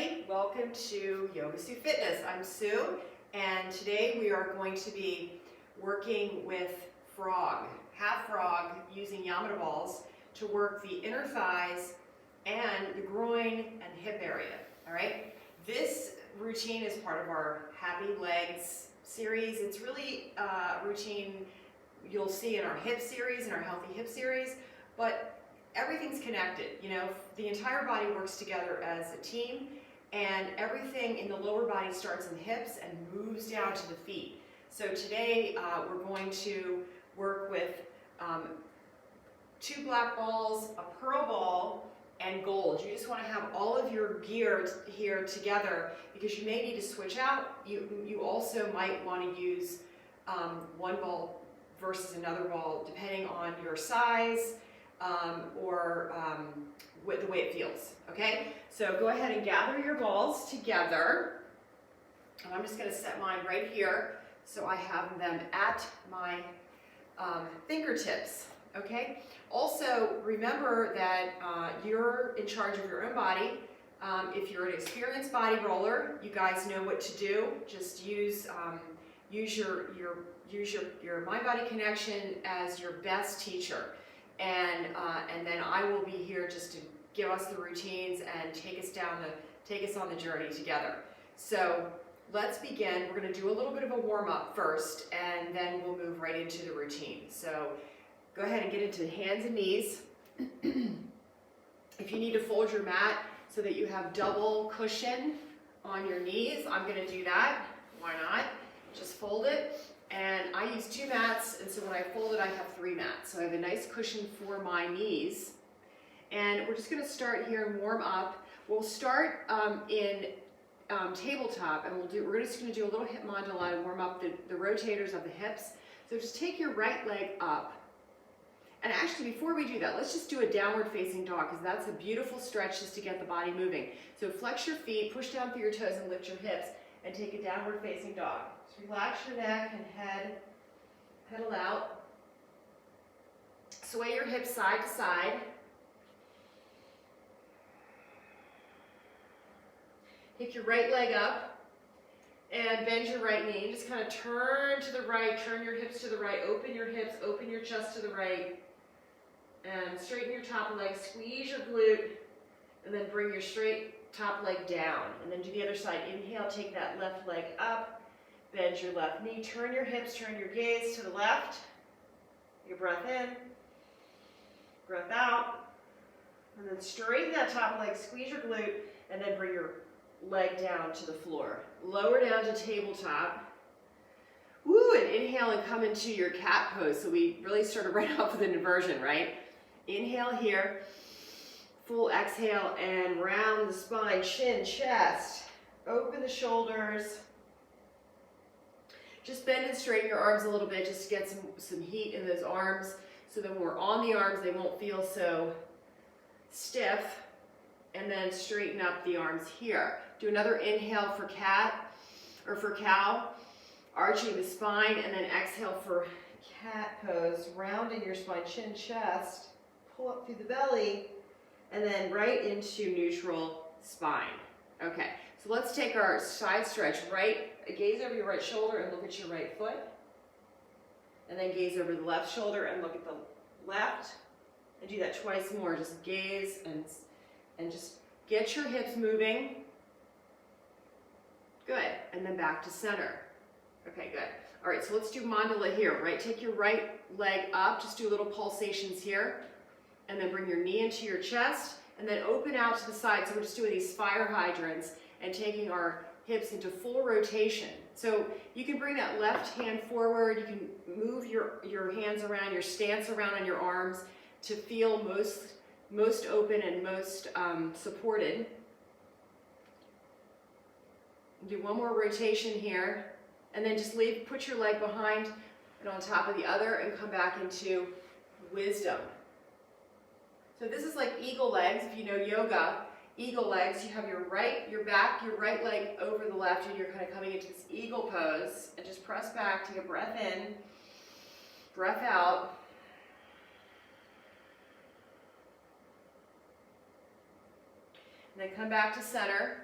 everybody. Welcome to Yogasu Fitness. I'm Sue, and today we are going to be working with frog, half frog, using Yamuna balls to work the inner thighs and the groin and hip area. All right. This routine is part of our Happy Legs series. It's really a routine you'll see in our hip series, in our healthy hip series, but everything's connected. You know, the entire body works together as a team, and everything in the lower body starts in the hips and moves down to the feet. So today we're going to work with 2 black balls, a pearl ball, and gold. You just want to have all of your gear here together because you may need to switch out. You also might want to use one ball versus another ball depending on your size, or with the way it feels, okay? So go ahead and gather your balls together. And I'm just gonna set mine right here so I have them at my fingertips, okay? Also, remember that you're in charge of your own body. If you're an experienced body roller, you guys know what to do. Just use your mind-body connection as your best teacher. And then I will be here just to give us the routines and take us on the journey together. So let's begin. We're going to do a little bit of a warm-up first, and then we'll move right into the routine. So go ahead and get into hands and knees. If you need to fold your mat so that you have double cushion on your knees, I'm going to do that. Why not? Just fold it. And I use 2 mats, and so when I fold it, I have 3 mats. So I have a nice cushion for my knees. And we're just going to start here and warm up. We'll start in tabletop, and we're just going to do a little hip mandala and warm up the rotators of the hips. So just take your right leg up. And actually, before we do that, let's just do a downward facing dog, because that's a beautiful stretch just to get the body moving. So flex your feet, push down through your toes, and lift your hips, and take a downward facing dog. So relax your neck and head, pedal out. Sway your hips side to side. Pick your right leg up and bend your right knee. Just kind of turn to the right, turn your hips to the right, open your hips, open your chest to the right, and straighten your top leg, squeeze your glute, and then bring your straight top leg down. And then do the other side. Inhale, take that left leg up. Bend your left knee, turn your hips, turn your gaze to the left. Your breath in, breath out, and then straighten that top leg, squeeze your glute, and then bring your leg down to the floor. Lower down to tabletop. Woo, and inhale and come into your cat pose. So we really started right off with an inversion, right? Inhale here, full exhale, and round the spine, chin, chest. Open the shoulders. Just bend and straighten your arms a little bit just to get some heat in those arms, so that when we're on the arms, they won't feel so stiff. And then straighten up the arms here. Do another inhale for cat, or for cow, arching the spine, and then exhale for cat pose, rounding your spine, chin, chest, pull up through the belly, and then right into neutral spine. Okay, so let's take our side stretch. Gaze over your right shoulder and look at your right foot. And then gaze over the left shoulder and look at the left. And do that twice more. Just gaze and just get your hips moving. Good. And then back to center. Okay, good. All right, so let's do mandala here, right? Take your right leg up. Just do little pulsations here. And then bring your knee into your chest. And then open out to the side. So we're just doing these fire hydrants and taking our hips into full rotation. So you can bring that left hand forward. You can move your hands around, your stance around on your arms to feel most open and most supported. Do one more rotation here, and then just put your leg behind and on top of the other, and come back into wisdom. So this is like eagle legs. If you know yoga, eagle legs, you have your right leg over the left, and you're kind of coming into this eagle pose. And just press back, take a breath in, breath out. And then come back to center.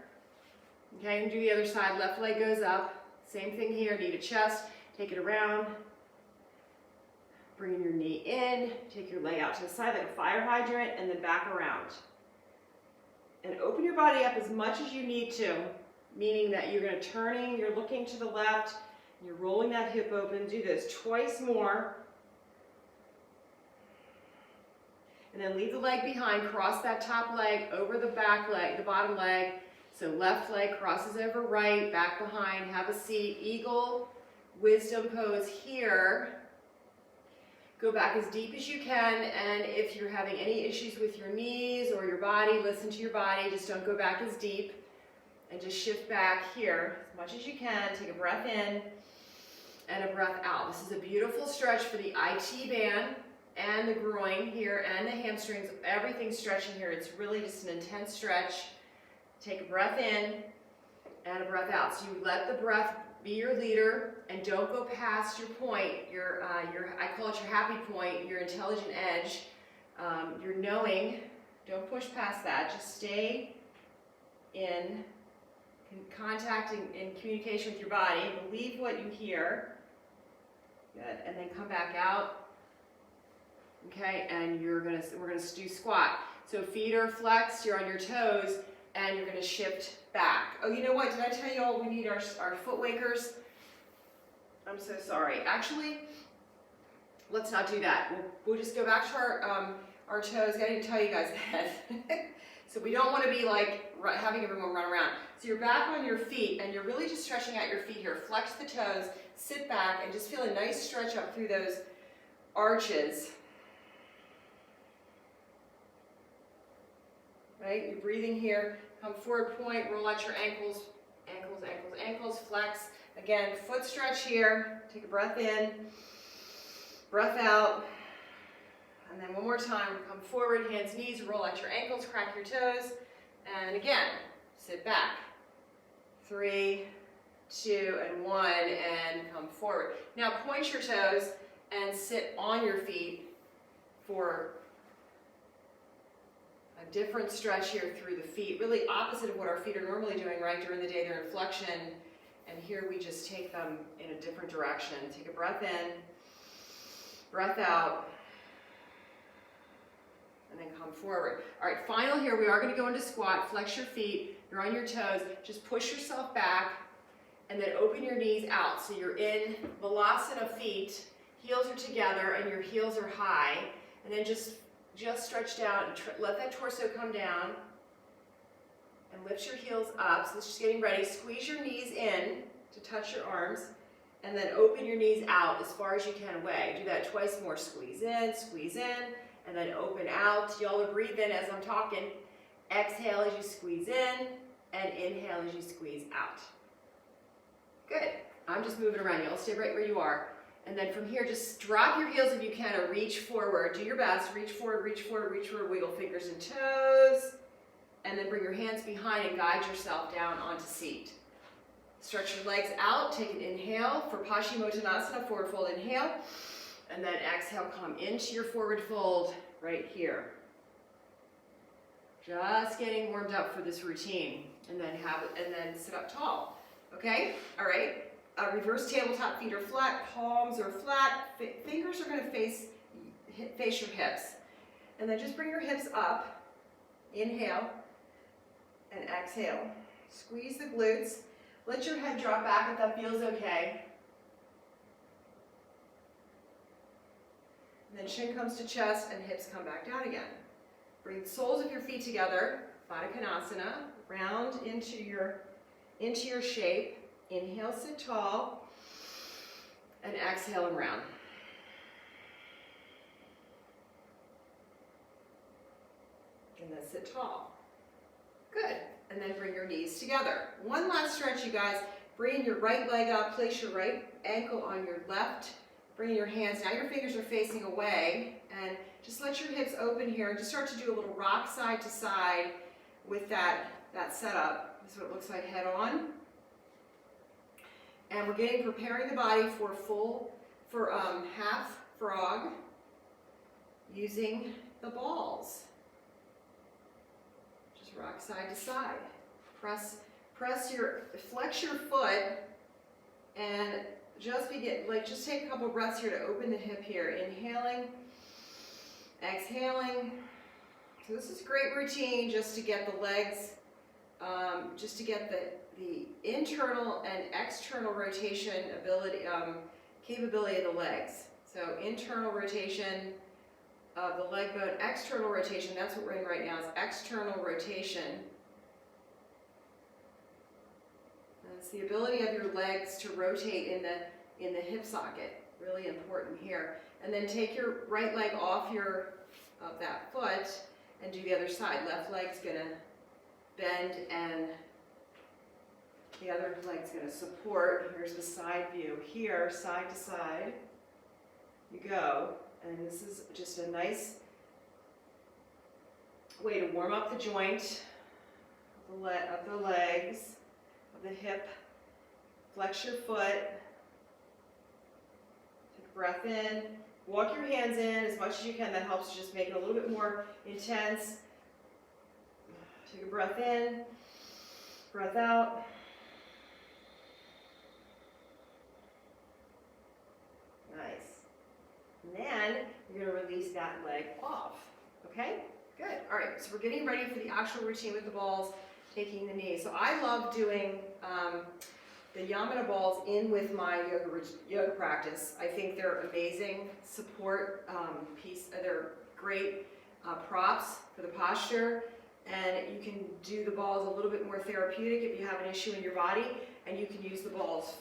Okay, and do the other side. Left leg goes up. Same thing here, knee to chest. Take it around. Bring your knee in. Take your leg out to the side like a fire hydrant, and then back around. And open your body up as much as you need to, meaning that you're going to turning, you're looking to the left, and you're rolling that hip open. Do this twice more. And then leave the leg behind, cross that top leg over the back leg, the bottom leg. So left leg crosses over right, back behind, have a seat, eagle, wisdom pose here. Go back as deep as you can, and if you're having any issues with your knees or your body, listen to your body, just don't go back as deep, and just shift back here as much as you can. Take a breath in and a breath out. This is a beautiful stretch for the IT band and the groin here and the hamstrings. Everything's stretching here. It's really just an intense stretch. Take a breath in and a breath out. So you let the breath be your leader, and don't go past your point, I call it your happy point, your intelligent edge, your knowing. Don't push past that. Just stay in contact and communication with your body. Believe what you hear. Good. And then come back out. Okay, and we're gonna do squat. So feet are flexed, you're on your toes, and you're gonna shift back. Oh, you know what? Did I tell you all we need our foot wakers? I'm so sorry. Actually, let's not do that. We'll just go back to our toes. I didn't tell you guys that. So we don't want to be like having everyone run around. So you're back on your feet, and you're really just stretching out your feet here. Flex the toes, sit back, and just feel a nice stretch up through those arches. Right? You're breathing here. Come forward, point, roll out your ankles, ankles, ankles, ankles, flex. Again, foot stretch here. Take a breath in, breath out. And then one more time, come forward, hands, knees, roll out your ankles, crack your toes. And again, sit back. 3, 2, and 1, and come forward. Now point your toes and sit on your feet for a different stretch here through the feet, really opposite of what our feet are normally doing, right? During the day, they're in flexion, and here we just take them in a different direction. Take a breath in, breath out, and then come forward. All right, final here, we are going to go into squat. Flex your feet, you're on your toes, just push yourself back, and then open your knees out. So you're in Balasana feet, heels are together, and your heels are high, and then just stretch down and let that torso come down and lift your heels up. So this is just getting ready. Squeeze your knees in to touch your arms, and then open your knees out as far as you can away. Do that twice more. Squeeze in, and then open out. Y'all are breathing as I'm talking. Exhale as you squeeze in, and inhale as you squeeze out. Good. I'm just moving around. Y'all stay right where you are. And then from here, just drop your heels if you can, or reach forward. Do your best. Reach forward, reach forward, reach forward. Wiggle fingers and toes. And then bring your hands behind and guide yourself down onto seat. Stretch your legs out. Take an inhale for Paschimottanasana, forward fold inhale. And then exhale, come into your forward fold right here. Just getting warmed up for this routine. And then sit up tall. Okay? All right. Reverse tabletop, feet are flat, palms are flat, fingers are going to face your hips. And then just bring your hips up, inhale, and exhale. Squeeze the glutes, let your head drop back if that feels okay. And then shin comes to chest and hips come back down again. Bring the soles of your feet together, Baddha Konasana, round into your shape. Inhale, sit tall, and exhale and round. And then sit tall. Good. And then bring your knees together. One last stretch, you guys. Bring your right leg up, place your right ankle on your left. Bring your hands, now your fingers are facing away, and just let your hips open here. Just start to do a little rock side to side with that setup. This is what it looks like head on. And we're preparing the body for half frog using the balls. Just rock side to side. Press flex your foot and just just take a couple breaths here to open the hip here. Inhaling, exhaling. So this is a great routine just to get the legs, just to get the internal and external rotation capability of the legs. So internal rotation of the leg bone, external rotation, that's what we're in right now, is external rotation. And it's the ability of your legs to rotate in the hip socket, really important here. And then take your right leg off of that foot and do the other side. Left leg's gonna bend and the other leg's gonna support. Here's the side view. Here, side to side, you go. And this is just a nice way to warm up the joint of the legs, of the hip. Flex your foot. Take a breath in. Walk your hands in as much as you can. That helps just make it a little bit more intense. Take a breath in, breath out. Nice. And then you're going to release that leg off. Okay? Good. All right, so we're getting ready for the actual routine with the balls, taking the knees. So I love doing the Yamuna balls in with my yoga practice. I think they're amazing support piece. They're great props for the posture, and you can do the balls a little bit more therapeutic if you have an issue in your body, and you can use the balls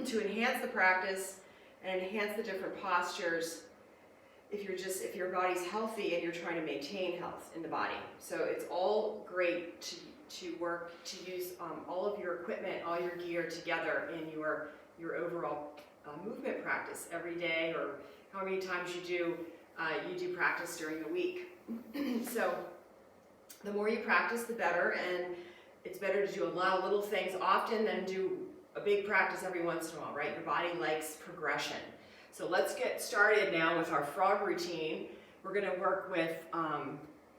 to enhance the practice and enhance the different postures if your body's healthy and you're trying to maintain health in the body. So it's all great to use all of your equipment, all your gear together in your overall movement practice every day, or how many times you do practice during the week. So the more you practice, the better, and it's better to do a lot of little things often than do a big practice every once in a while, right? Your body likes progression. So let's get started now with our frog routine. We're going to work with,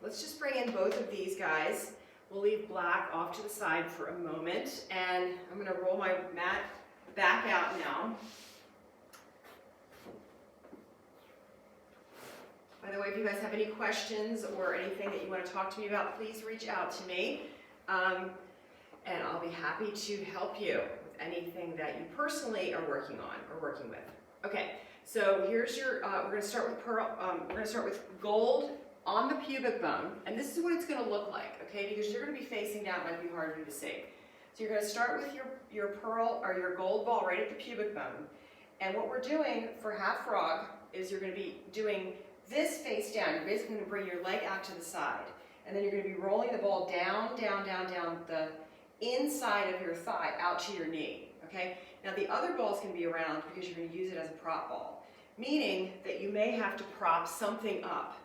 let's just bring in both of these guys. We'll leave black off to the side for a moment, and I'm going to roll my mat back out now. By the way, if you guys have any questions or anything that you want to talk to me about, please reach out to me, and I'll be happy to help you with anything that you personally are working on or working with. Okay, so here's your, we're going to start with gold on the pubic bone, and this is what it's going to look like, okay, because you're going to be facing down. It might be hard for you to see. So you're going to start with your pearl or your gold ball right at the pubic bone, and what we're doing for half frog is you're going to be doing this face down. You're basically going to bring your leg out to the side, and then you're going to be rolling the ball down the inside of your thigh out to your knee, okay? Now the other balls can be around because you're going to use it as a prop ball, meaning that you may have to prop something up.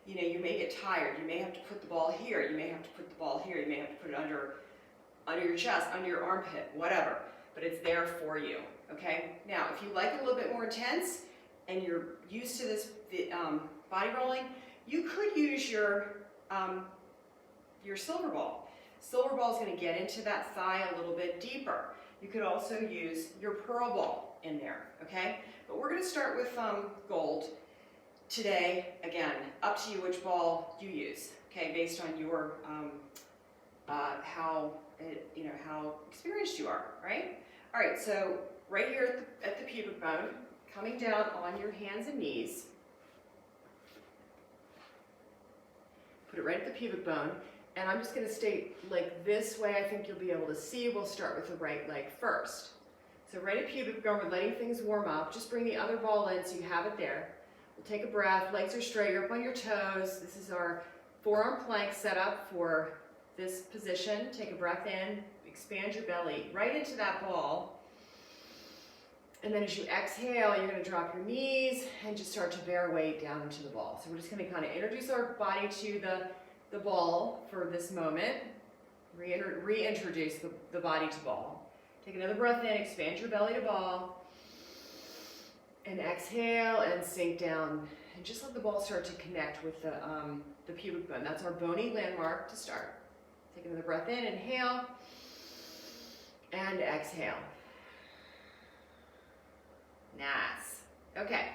You know, you may get tired. You may have to put the ball here. You may have to put the ball here. You may have to put it under your chest, under your armpit, whatever. But it's there for you, okay? Now, if you like it a little bit more intense and you're used to this body rolling, you could use your silver ball. Silver ball is going to get into that thigh a little bit deeper. You could also use your pearl ball in there, okay? But we're going to start with gold today. Again, up to you which ball you use, okay, based on your how experienced you are, right? All right, so right here at the pubic bone, coming down on your hands and knees. Put it right at the pubic bone, and I'm just going to stay like this way. I think you'll be able to see. We'll start with the right leg first. So right at pubic bone, we're letting things warm up. Just bring the other ball in so you have it there. We'll take a breath. Legs are straight. You're up on your toes. This is our forearm plank set up for this position. Take a breath in. Expand your belly right into that ball. And then as you exhale, you're going to drop your knees and just start to bear weight down into the ball. So we're just going to kind of introduce our body to the ball for this moment. Reintroduce the body to ball. Take another breath in, expand your belly to ball. And exhale and sink down. And just let the ball start to connect with the pubic bone. That's our bony landmark to start. Take another breath in, inhale. And exhale. Nice. Okay,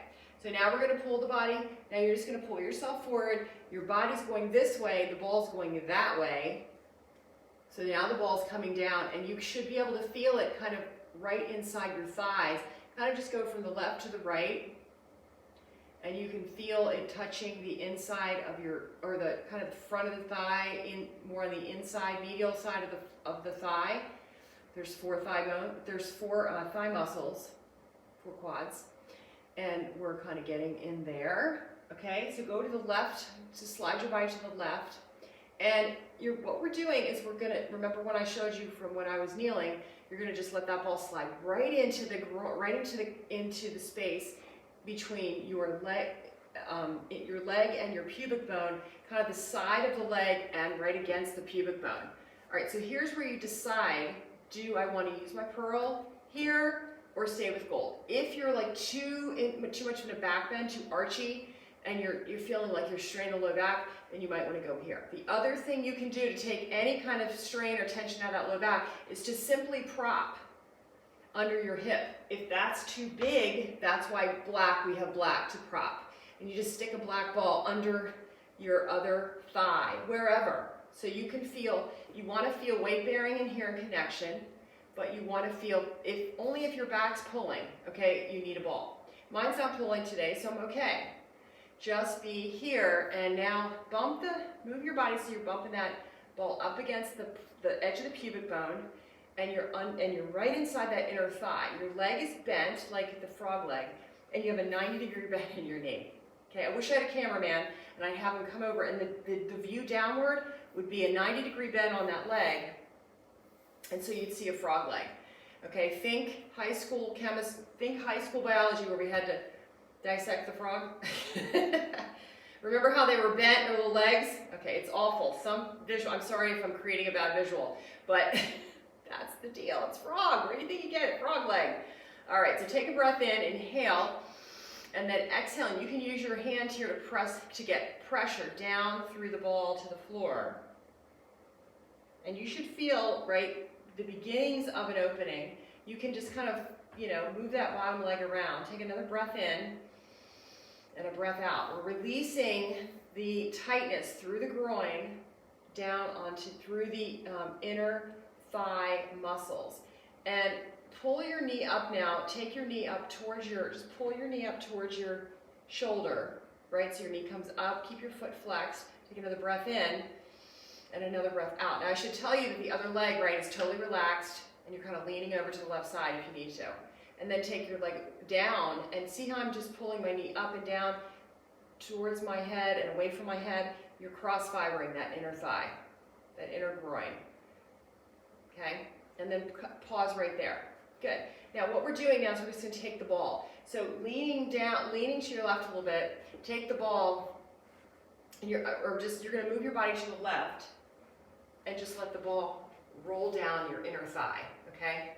so now we're going to pull the body. Now you're just going to pull yourself forward. Your body's going this way, the ball's going that way. So now the ball's coming down, and you should be able to feel it kind of right inside your thighs. Kind of just go from the left to the right, and you can feel it touching the inside of your, or the kind of the front of the thigh, in more on the inside, medial side of the thigh. There's four thigh muscles, 4 quads, and we're kind of getting in there. Okay, so go to the left, just slide your body to the left. And what we're doing is we're gonna, remember when I showed you from when I was kneeling, you're gonna just let that ball slide right into the space between your leg and your pubic bone, kind of the side of the leg and right against the pubic bone. All right, so here's where you decide, do I want to use my pearl here or stay with gold? If you're like too much in a back bend, too archy, and you're feeling like you're straining the low back, then you might want to go here. The other thing you can do to take any kind of strain or tension out of that low back is to simply prop under your hip. If that's too big, that's why we have black to prop. And you just stick a black ball under your other thigh, wherever. So you can feel, you want to feel weight bearing in here and connection, but you want to feel, only if your back's pulling, okay, you need a ball. Mine's not pulling today, so I'm okay. Just be here, and now move your body so you're bumping that ball up against the edge of the pubic bone, and you're right inside that inner thigh. Your leg is bent like the frog leg, and you have a 90-degree bend in your knee. Okay, I wish I had a cameraman, and I'd have him come over, and the view downward would be a 90-degree bend on that leg, and so you'd see a frog leg. Okay, think high school biology where we had to dissect the frog. Remember how they were bent, their little legs? Okay, it's awful. I'm sorry if I'm creating a bad visual, but that's the deal. It's frog. Where do you think you get it? Frog leg. All right, so take a breath in, inhale, and then exhale. And you can use your hand here to get pressure down through the ball to the floor. And you should feel, right, the beginnings of an opening. You can just kind of, move that bottom leg around. Take another breath in and a breath out. We're releasing the tightness through the groin down through the inner thigh muscles. And pull your knee up now. Take your knee up just pull your knee up towards your shoulder, right? So your knee comes up. Keep your foot flexed. Take another breath in and another breath out. Now I should tell you that the other leg, right, is totally relaxed, and you're kind of leaning over to the left side if you need to. And then take your leg down, and see how I'm just pulling my knee up and down towards my head and away from my head. You're cross-fibering that inner thigh, that inner groin. Okay? And then pause right there. Good. Now what we're doing now is we're just going to take the ball. So leaning to your left a little bit, take the ball, and you're going to move your body to the left and just let the ball roll down your inner thigh, okay?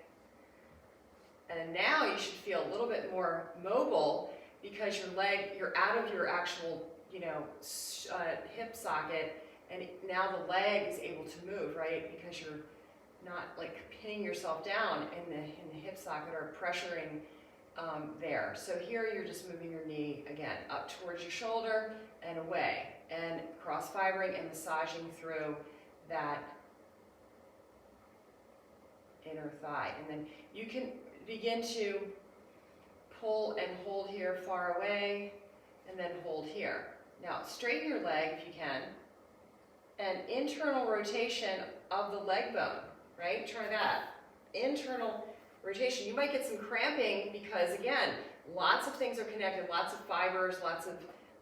And now you should feel a little bit more mobile because you're out of your actual, hip socket, and now the leg is able to move, right? Because you're not like pinning yourself down in the hip socket or pressuring there. So here you're just moving your knee again up towards your shoulder and away, and cross-fibering and massaging through that inner thigh. And then you can begin to pull and hold here far away, and then hold here. Now straighten your leg if you can, and internal rotation of the leg bone, right? Try that. Internal rotation. You might get some cramping because, again, lots of things are connected, lots of fibers, lots of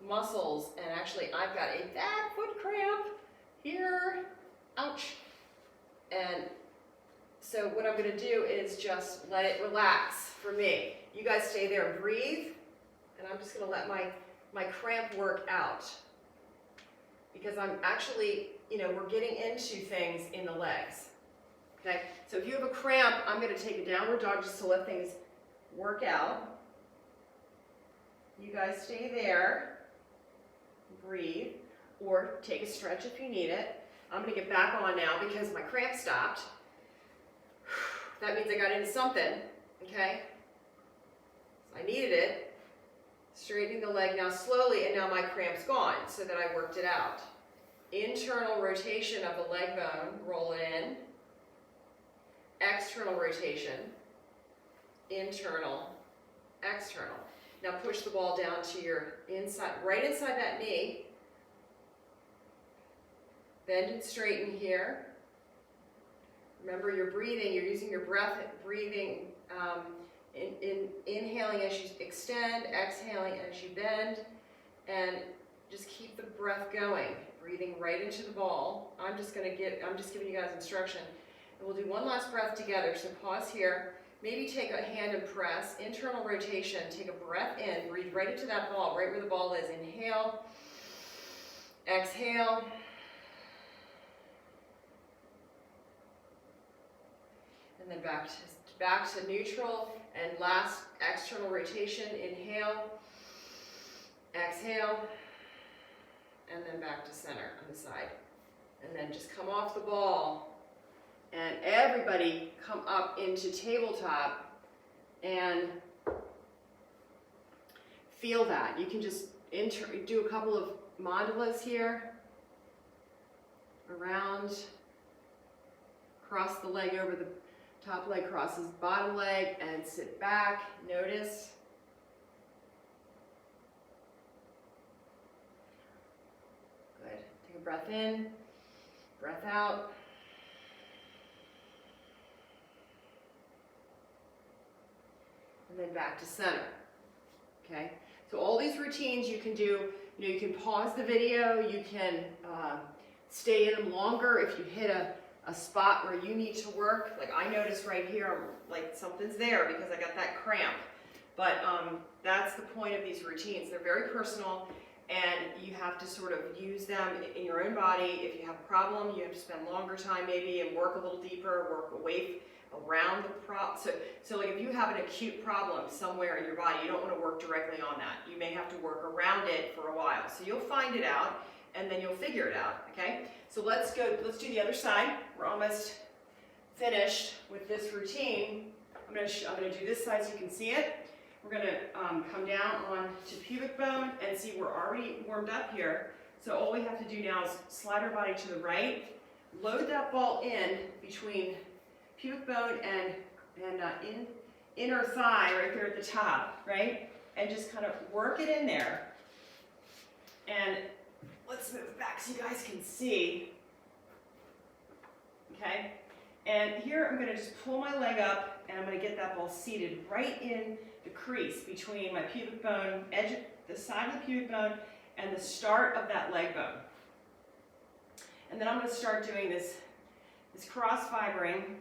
muscles, and actually I've got a bad foot cramp here. Ouch. And so what I'm going to do is just let it relax for me. You guys stay there and breathe, and I'm just going to let my cramp work out. Because I'm actually, we're getting into things in the legs. Okay, so if you have a cramp, I'm going to take a downward dog just to let things work out. You guys stay there, breathe, or take a stretch if you need it. I'm going to get back on now because my cramp stopped. That means I got into something, okay? So I needed it. Straightening the leg now slowly, and now my cramp's gone, so that I worked it out. Internal rotation of the leg bone, roll it in. External rotation, internal, external. Now push the ball down to your inside, right inside that knee. Bend and straighten here. Remember, you're breathing, you're using your breath, breathing, inhaling as you extend, exhaling as you bend, and just keep the breath going, breathing right into the ball. I'm just giving you guys instruction. And we'll do one last breath together, so pause here. Maybe take a hand and press, internal rotation, take a breath in, breathe right into that ball, right where the ball is. Inhale, exhale. And then back to neutral, and last external rotation, inhale, exhale, and then back to center on the side. And then just come off the ball. And everybody come up into tabletop and feel that. You can just do a couple of mandalas here, around, cross the leg over the top leg, crosses bottom leg, and sit back. Notice. Good. Take a breath in, breath out. And then back to center, okay? So all these routines you can do, you can pause the video, you can stay in them longer if you hit a spot where you need to work. Like I notice right here, like something's there because I got that cramp. But that's the point of these routines. They're very personal, and you have to sort of use them in your own body. If you have a problem, you have to spend longer time maybe and work a little deeper, work away around the problem. So like if you have an acute problem somewhere in your body, you don't want to work directly on that. You may have to work around it for a while. So you'll find it out, and then you'll figure it out, okay? So let's do the other side. We're almost finished with this routine. I'm gonna do this side so you can see it. We're gonna come down onto pubic bone and see we're already warmed up here. So all we have to do now is slide our body to the right, load that ball in between pubic bone and inner thigh right there at the top, right? And just kind of work it in there. And let's move back so you guys can see. Okay? And here I'm going to just pull my leg up, and I'm going to get that ball seated right in the crease between my pubic bone, the side of the pubic bone, and the start of that leg bone. And then I'm going to start doing this cross fibering,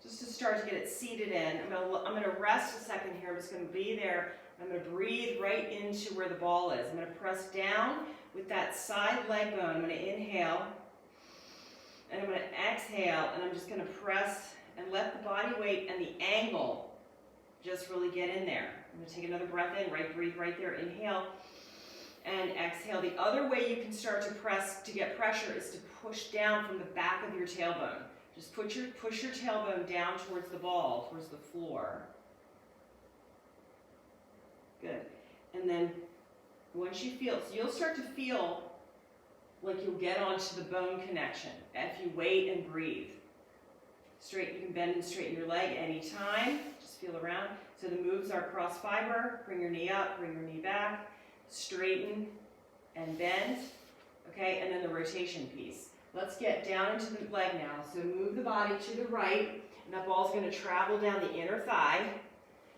just to start to get it seated in. I'm going to rest a second here. I'm just going to be there. I'm going to breathe right into where the ball is. I'm going to press down with that side leg bone. I'm going to inhale, and I'm going to exhale, and I'm just going to press and let the body weight and the angle just really get in there. I'm going to take another breath in, breathe right there, inhale, and exhale. The other way you can start to press to get pressure is to push down from the back of your tailbone. Just push your tailbone down towards the ball, towards the floor. Good. And then once you feel, so you'll start to feel like you'll get onto the bone connection if you wait and breathe. You can bend and straighten your leg anytime. Just feel around. So the moves are cross fiber, bring your knee up, bring your knee back, straighten and bend. Okay, and then the rotation piece. Let's get down into the leg now. So move the body to the right, and that ball's going to travel down the inner thigh.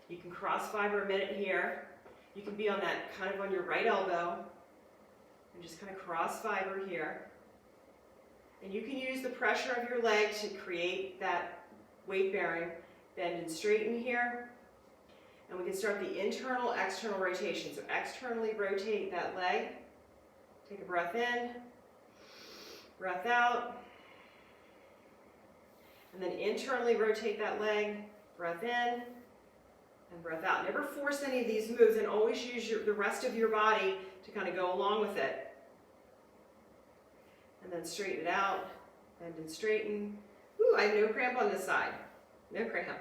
You can cross fiber a minute here. You can be on that kind of on your right elbow, and just kind of cross fiber here. And you can use the pressure of your leg to create that weight bearing. Bend and straighten here. And we can start the internal, external rotation. So externally rotate that leg. Take a breath in. Breath out, and then internally rotate that leg, breath in, and breath out. Never force any of these moves, and always use the rest of your body to kind of go along with it. And then straighten it out, bend and straighten, Ooh, I have no cramp on this side. No cramp.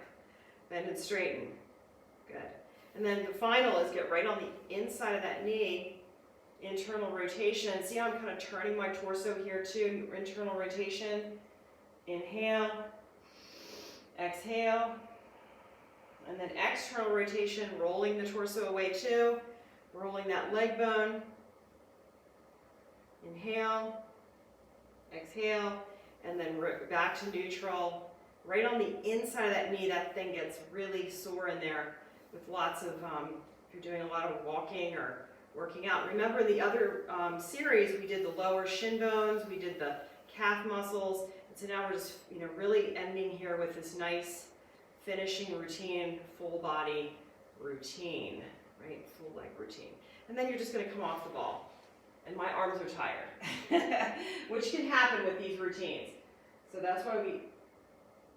Bend and straighten. Good. And then the final is get right on the inside of that knee, internal rotation. See how I'm kind of turning my torso here too, internal rotation. Inhale, exhale, and then external rotation, rolling the torso away too, rolling that leg bone. Inhale, exhale, and then back to neutral. Right on the inside of that knee, that thing gets really sore in there with lots of, if you're doing a lot of walking or working out. Remember the other series, we did the lower shin bones, we did the calf muscles, and so now we're just, really ending here with this nice finishing routine, full body routine, right? Full leg routine. And then you're just gonna come off the ball. And my arms are tired, which can happen with these routines. So that's why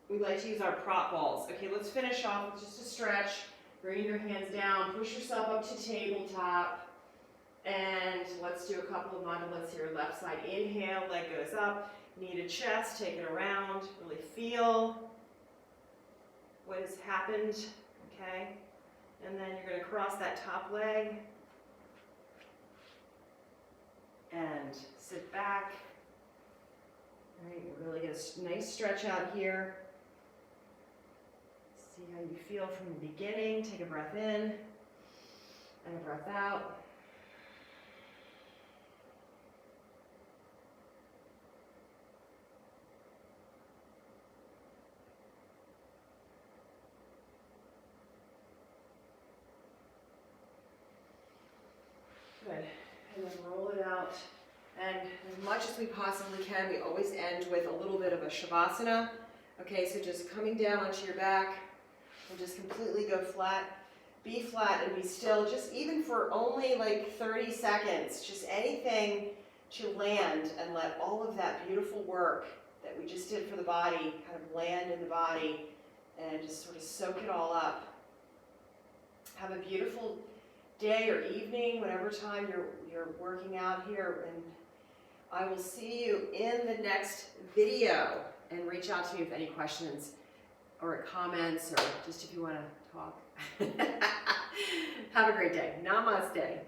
we like to use our prop balls. Okay, let's finish off with just a stretch. Bring your hands down, push yourself up to tabletop. And let's do a couple of mandala's here. Left side, inhale, leg goes up. Knee to chest, take it around. Really feel what has happened, okay? And then you're gonna cross that top leg. And sit back. All right, you really get a nice stretch out here. See how you feel from the beginning. Take a breath in and a breath out. Good. And then roll it out. And as much as we possibly can, we always end with a little bit of a shavasana. Okay, so just coming down onto your back and just completely go flat. Be flat and be still, just even for only like 30 seconds. Just anything to land and let all of that beautiful work that we just did for the body kind of land in the body and just sort of soak it all up. Have a beautiful day or evening, whatever time you're working out here, and I will see you in the next video. And reach out to me with any questions or comments or just if you want to talk. Have a great day. Namaste.